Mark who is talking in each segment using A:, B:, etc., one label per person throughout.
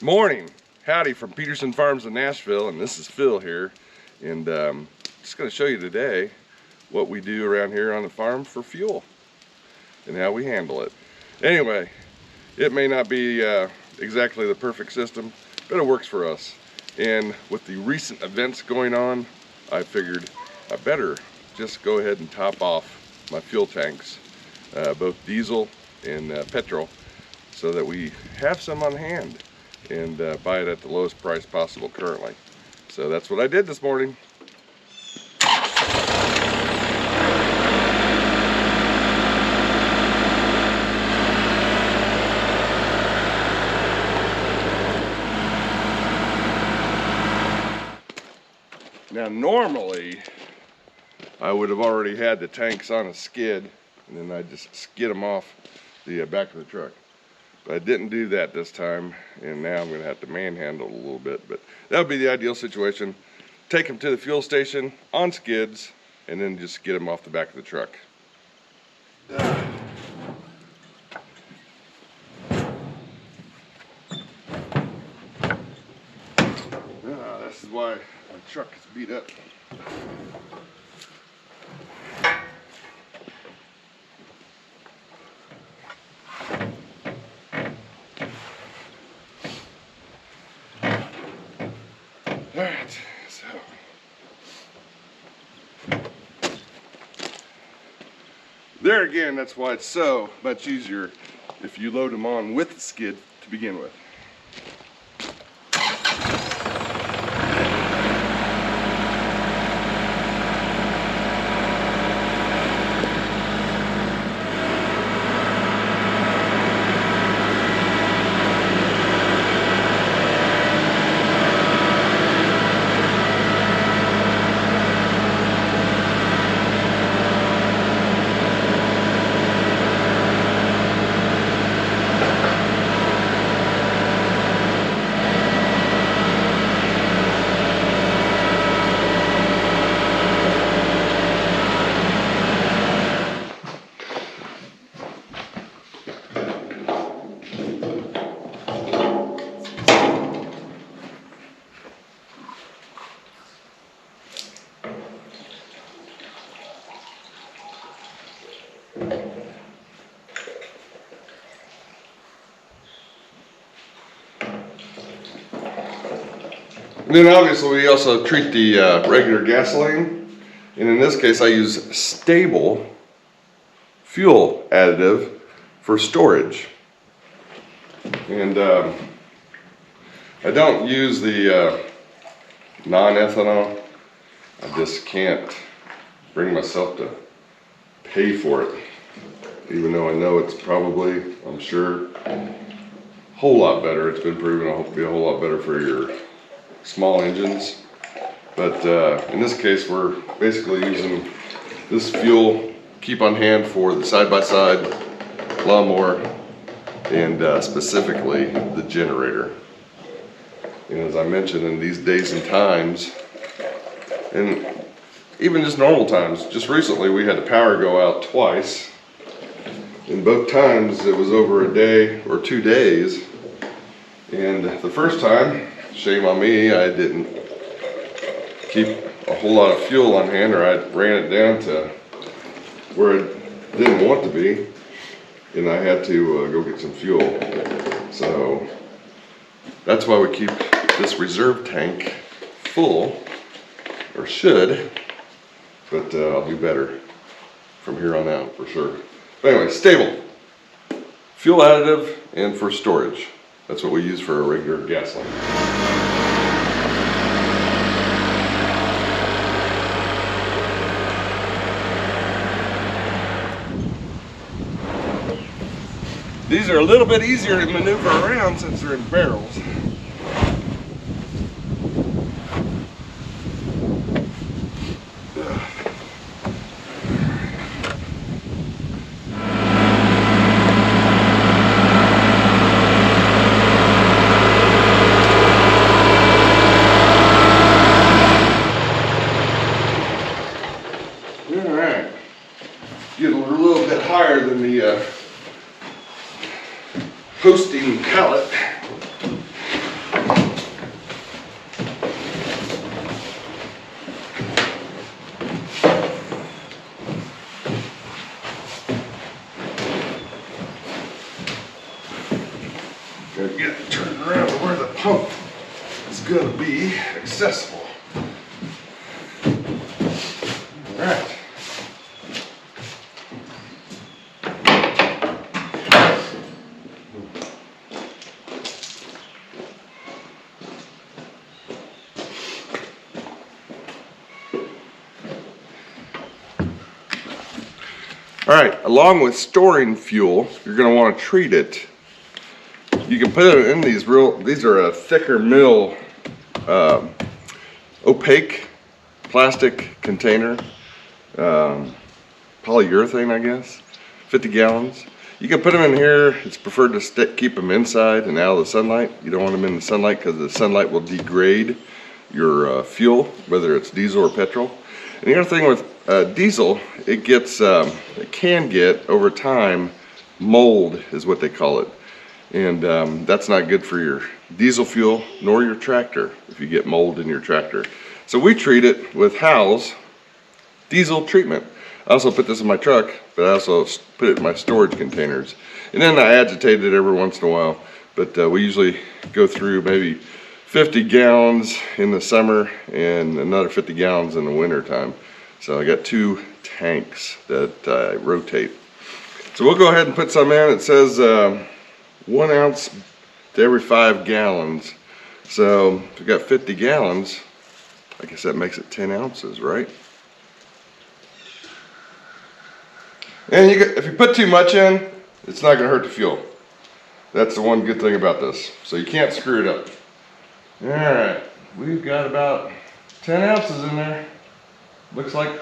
A: Morning, howdy from Peterson Farms in Nashville, and this is Phil here, and just going to show you today what we do around here on the farm for fuel and how we handle it. Anyway, it may not be exactly the perfect system, but it works for us. And with the recent events going on, I figured I better just go ahead and top off my fuel tanks, both diesel and petrol, so that we have some on hand and buy it at the lowest price possible currently. So that's what I did this morning. Now normally I would have already had the tanks on a skid and then I just skid them off the back of the truck. But I didn't do that this time, and now I'm going to have to manhandle it a little bit. But that would be the ideal situation. Take them to the fuel station on skids, and then just get them off the back of the truck. This is why my truck is beat up. Alright, so there again, that's why it's so much easier if you load them on with the skid to begin with. And then obviously we also treat the regular gasoline, and in this case I use stable fuel additive for storage. And I don't use the non-ethanol. I just can't bring myself to pay for it, even though I know it's probably, I'm sure, a whole lot better. It's been proven to be a whole lot better for your small engines, but in this case we're basically using this fuel keep on hand for the side-by-side lawnmower and specifically the generator. And as I mentioned, in these days and times, and even just normal times, just recently we had the power go out twice, and both times it was over a day or 2 days. And the first time, shame on me, I didn't keep a whole lot of fuel on hand, or I ran it down to where it didn't want to be, and I had to go get some fuel. So that's why we keep this reserve tank full, or should, but I'll do better from here on out for sure. But anyway, stable fuel additive and for storage. That's what we use for a regular gasoline. These are a little bit easier to maneuver around since they're in barrels. Get a little bit higher than the hosting pallet. gonna get it turned around to where the pump is gonna be accessible. All right. All right, along with storing fuel, you're going to want to treat it. You can put it in these are a thicker mill, opaque plastic container, polyurethane, I guess, 50 gallons. You can put them in here. It's preferred to keep them inside and out of the sunlight. You don't want them in the sunlight because the sunlight will degrade your fuel, whether it's diesel or petrol. And the other thing with diesel, it can get over time mold is what they call it, and that's not good for your diesel fuel nor your tractor if you get mold in your tractor. So we treat it with Howell's diesel treatment. I also put this in my truck, but I also put it in my storage containers, and then I agitate it every once in a while. But we usually go through maybe 50 gallons in the summer and another 50 gallons in the winter time. So I got 2 tanks that I rotate. So we'll go ahead and put some in. It says 1 ounce to every 5 gallons. So if we got 50 gallons, I guess that makes it 10 ounces, right? And if you put too much in, it's not gonna hurt the fuel. That's the one good thing about this. So you can't screw it up. All right, we've got about 10 ounces in there. Looks like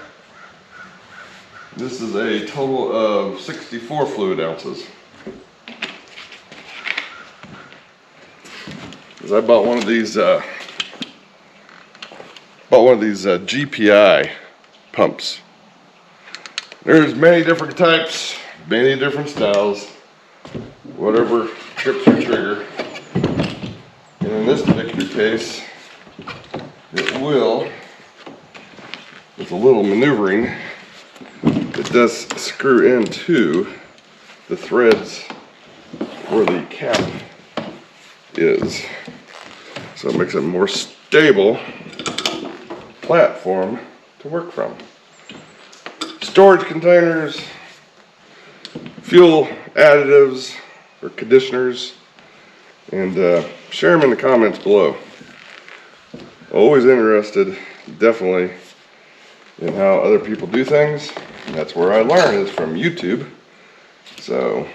A: this is a total of 64 fluid ounces. Because I bought one of these GPI pumps. There's many different types, many different styles, whatever trips your trigger. And in this particular case, it will, with a little maneuvering, it does screw into the threads where the cap is. So it makes it a more stable platform to work from. Storage containers, fuel additives or conditioners, and share them in the comments below. Always interested, definitely, in how other people do things. And that's where I learn, is from YouTube. So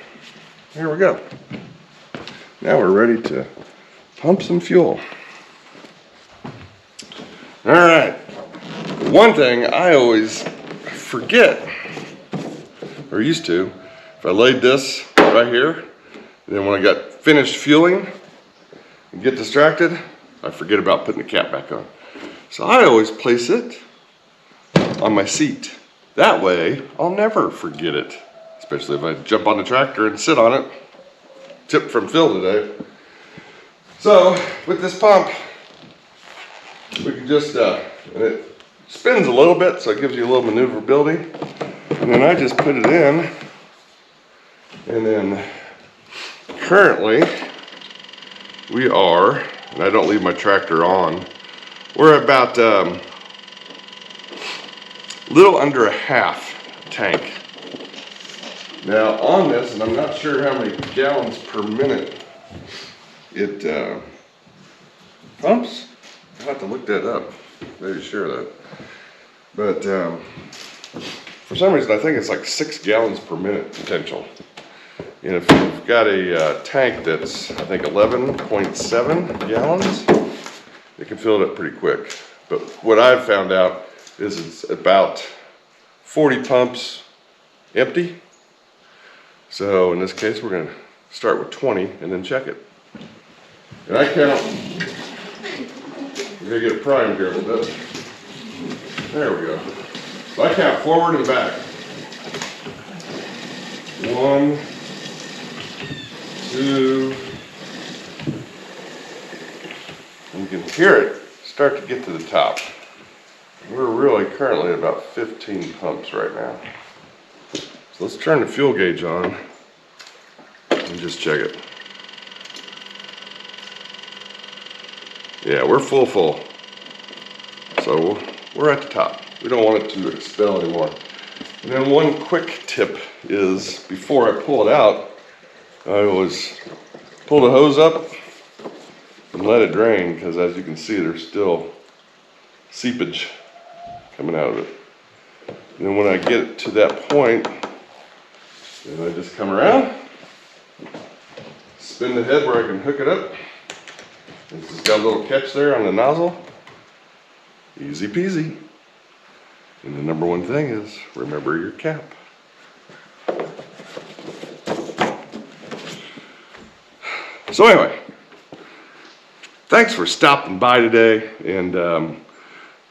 A: here we go. Now we're ready to pump some fuel. All right. One thing I always forget, or used to, if I laid this right here, and then when I got finished fueling and get distracted, I forget about putting the cap back on. So I always place it on my seat. That way, I'll never forget it, especially if I jump on the tractor and sit on it. Tip from Phil today. So with this pump, we can just, and it spins a little bit, so it gives you a little maneuverability. And then I just put it in, and then currently we are, and I don't leave my tractor on, we're about a little under a half tank. Now on this, and I'm not sure how many gallons per minute it pumps. I'll have to look that up, very sure of that. But for some reason I think it's like 6 gallons per minute potential. And if you've got a tank that's, I think, 11.7 gallons, it can fill it up pretty quick. But what I've found out is it's about 40 pumps empty. So in this case, we're going to start with 20 and then check it. And I count, we're going to get it primed here a little bit. There we go. So I count forward and back. 1, 2, and you can hear it start to get to the top. We're really currently at about 15 pumps right now. So let's turn the fuel gauge on and just check it. Yeah, we're full. So we're at the top. We don't want it to expel anymore. And then one quick tip is, before I pull it out, I always pull the hose up and let it drain, because as you can see, there's still seepage coming out of it. And then when I get it to that point, then I just come around, spin the head where I can hook it up. This has got a little catch there on the nozzle. Easy peasy. And the number one thing is, remember your cap. So anyway, thanks for stopping by today. And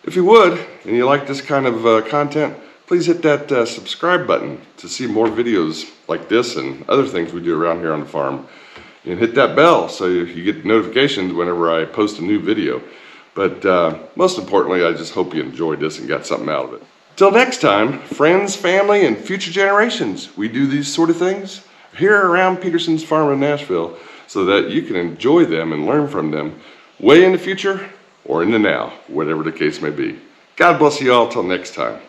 A: if you would, and you like this kind of content, please hit that subscribe button to see more videos like this and other things we do around here on the farm. And hit that bell so you get notifications whenever I post a new video. But most importantly, I just hope you enjoyed this and got something out of it. Till next time, friends, family, and future generations, we do these sort of things here around Peterson's Farm in Nashville so that you can enjoy them and learn from them way in the future or in the now, whatever the case may be. God bless you all till next time.